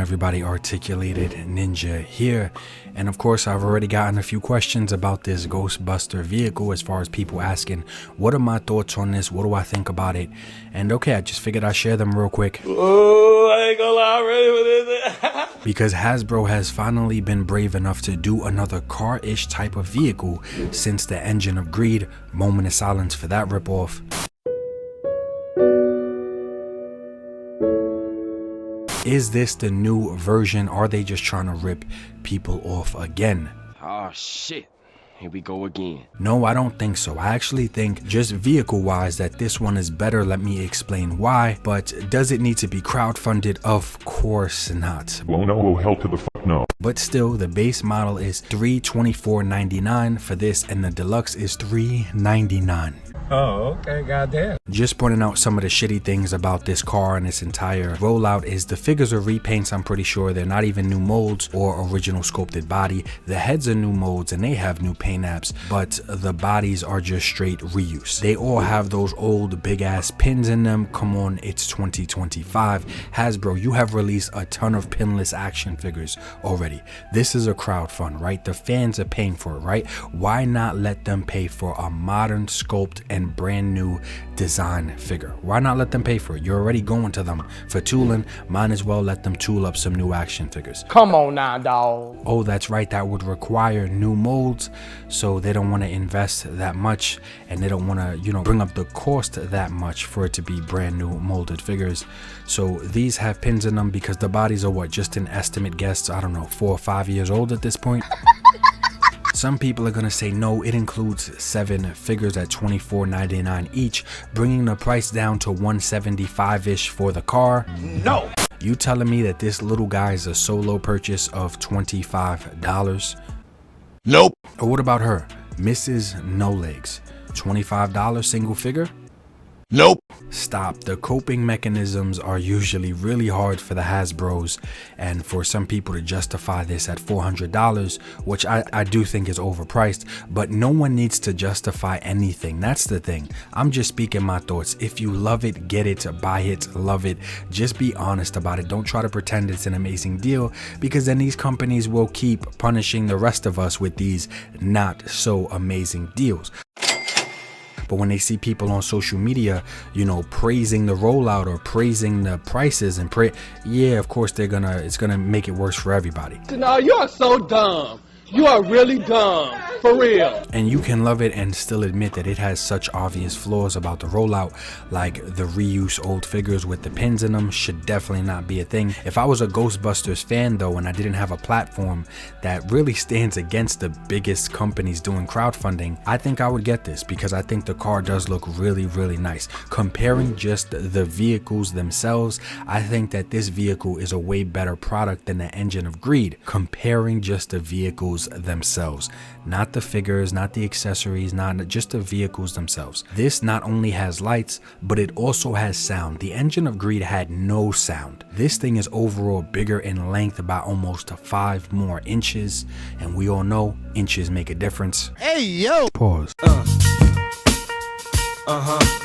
everybody, Articulated Ninja here. And of course, I've already gotten a few questions about this Ghostbuster vehicle, as far as people asking, what are my thoughts on this? What do I think about it? And okay, I just figured I'd share them real quick. Oh, I ain't gonna lie, I'm ready for this. Because Hasbro has finally been brave enough to do another car-ish type of vehicle since the Engine of Greed. Moment of silence for that ripoff. Is this the new version? Are they just trying to rip people off again? Oh shit, here we go again. No, I don't think so. I actually think, just vehicle wise, that this one is better. Let me explain why. But does it need to be crowdfunded? Of course not. Well, no, hell to the fuck no. But still, the base model is $324.99 for this, and the deluxe is $399. Oh, okay, goddamn. Just pointing out some of the shitty things about this car and its entire rollout is the figures are repaints. I'm pretty sure they're not even new molds or original sculpted body. The heads are new molds and they have new paint apps, but the bodies are just straight reuse. They all have those old big ass pins in them. Come on, it's 2025. Hasbro, you have released a ton of pinless action figures already. This is a crowdfund, right? The fans are paying for it, right? Why not let them pay for a modern sculpt and brand new design figure? Why not let them pay for it? You're already going to them for tooling. Might as well let them tool up some new action figures. Come on now, dog. Oh, that's right, that would require new molds, so they don't want to invest that much, and they don't want to, you know, bring up the cost that much for it to be brand new molded figures. So these have pins in them because the bodies are what, just an estimate guess, I don't know, 4 or 5 years old at this point. Some people are gonna say no, it includes 7 figures at $24.99 each, bringing the price down to $175-ish for the car. No! You telling me that this little guy is a solo purchase of $25? Nope. Or what about her, Mrs. No Legs? $25 single figure? Nope. Stop. The coping mechanisms are usually really hard for the Hasbros, and for some people to justify this at $400, which I do think is overpriced, but no one needs to justify anything. That's the thing. I'm just speaking my thoughts. If you love it, get it, buy it, love it. Just be honest about it. Don't try to pretend it's an amazing deal, because then these companies will keep punishing the rest of us with these not so amazing deals. But when they see people on social media, you know, praising the rollout or praising the prices and yeah, of course it's gonna make it worse for everybody. No, you are so dumb. You are really dumb, for real. And you can love it and still admit that it has such obvious flaws about the rollout, like the reuse old figures with the pins in them should definitely not be a thing. If I was a Ghostbusters fan though, and I didn't have a platform that really stands against the biggest companies doing crowdfunding, I think I would get this, because I think the car does look really, really nice. Comparing just the vehicles themselves, I think that this vehicle is a way better product than the Engine of Greed. Comparing just the vehicles themselves, not the figures, not the accessories, not just the vehicles themselves. This not only has lights, but it also has sound. The Engine of Greed had no sound. This thing is overall bigger in length by almost 5 more inches, and we all know inches make a difference. Hey yo! Pause.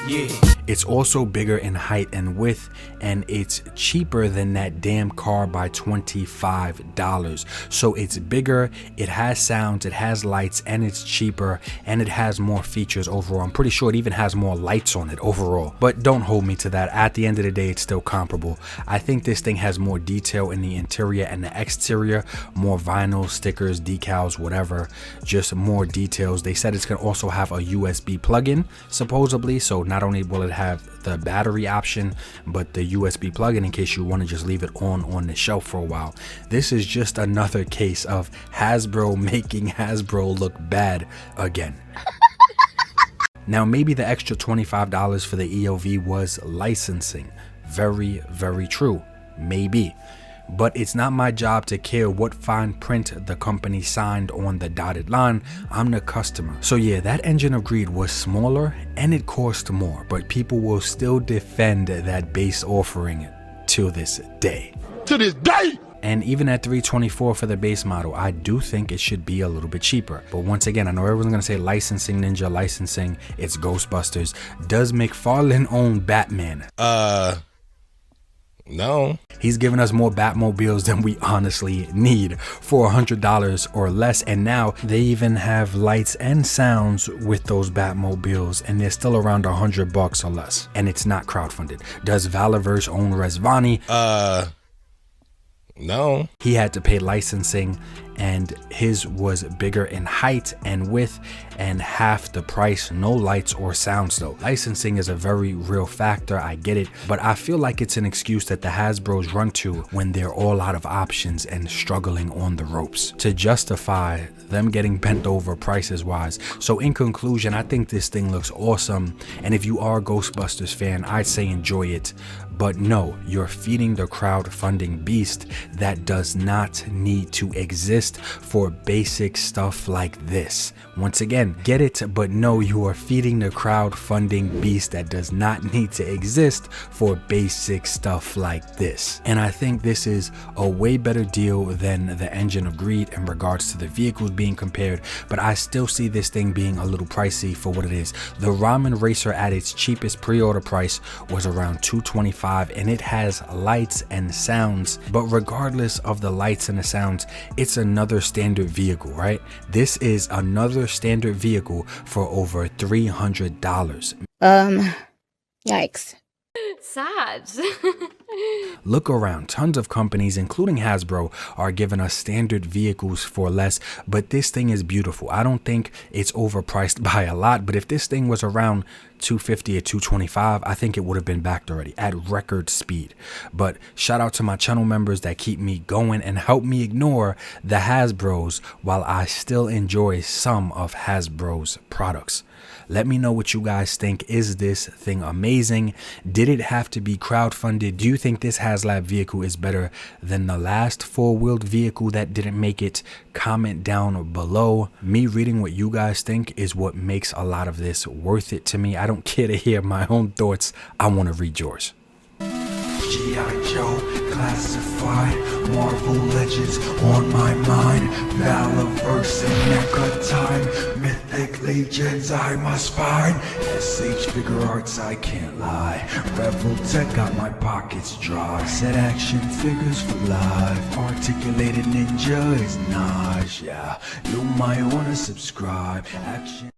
Yeah. It's also bigger in height and width, and it's cheaper than that damn car by $25. So it's bigger, it has sounds, it has lights, and it's cheaper, and it has more features overall. I'm pretty sure it even has more lights on it overall, but don't hold me to that. At the end of the day, it's still comparable. I think this thing has more detail in the interior and the exterior, more vinyl, stickers, decals, whatever, just more details. They said it's gonna also have a USB plug-in, supposedly, so not only will it have the battery option, but the USB plug-in in case you want to just leave it on the shelf for a while. This is just another case of Hasbro making Hasbro look bad again. Now, maybe the extra $25 for the EOV was licensing. Very, very true. Maybe. But it's not my job to care what fine print the company signed on the dotted line. I'm the customer. So yeah, that Engine of Greed was smaller and it cost more, but people will still defend that base offering to this day. To this day! And even at $324 for the base model, I do think it should be a little bit cheaper. But once again, I know everyone's gonna say licensing ninja, licensing, it's Ghostbusters. Does McFarlane own Batman? No. He's giving us more Batmobiles than we honestly need for $100 or less. And now they even have lights and sounds with those Batmobiles, and they're still around $100 or less. And it's not crowdfunded. Does Valaverse own Resvani? No. He had to pay licensing, and his was bigger in height and width and half the price. No lights or sounds though. Licensing is a very real factor, I get it, but I feel like it's an excuse that the Hasbros run to when they're all out of options and struggling on the ropes to justify them getting bent over prices wise. So in conclusion, I think this thing looks awesome, and if you are a Ghostbusters fan, I'd say enjoy it. But no, you're feeding the crowdfunding beast that does not need to exist for basic stuff like this. Once again, get it, but no, you are feeding the crowdfunding beast that does not need to exist for basic stuff like this. And I think this is a way better deal than the Engine of Greed in regards to the vehicles being compared, but I still see this thing being a little pricey for what it is. The Ramen Racer at its cheapest pre-order price was around $225, and it has lights and sounds, but regardless of the lights and the sounds, it's another standard vehicle, right? This is another standard vehicle for over $300. Yikes. Sad. Look around, tons of companies including Hasbro are giving us standard vehicles for less, but this thing is beautiful. I don't think it's overpriced by a lot, but if this thing was around $250 or $225, I think it would have been backed already at record speed. But shout out to my channel members that keep me going and help me ignore the Hasbros while I still enjoy some of Hasbro's products. Let me know what you guys think. Is this thing amazing? Did it have to be crowdfunded? Do you think this HasLab vehicle is better than the last four-wheeled vehicle that didn't make it? Comment down below. Me reading what you guys think is what makes a lot of this worth it to me. I don't care to hear my own thoughts. I want to read yours. G.I. Joe, classified, Marvel Legends on my mind, Valaverse and NECA time, Mythic Legions I must find, SH Figure Arts I can't lie, Rebel Tech got my pockets dry, Set Action Figures for life, Articulated Ninja is nice, yeah, you might wanna subscribe, Action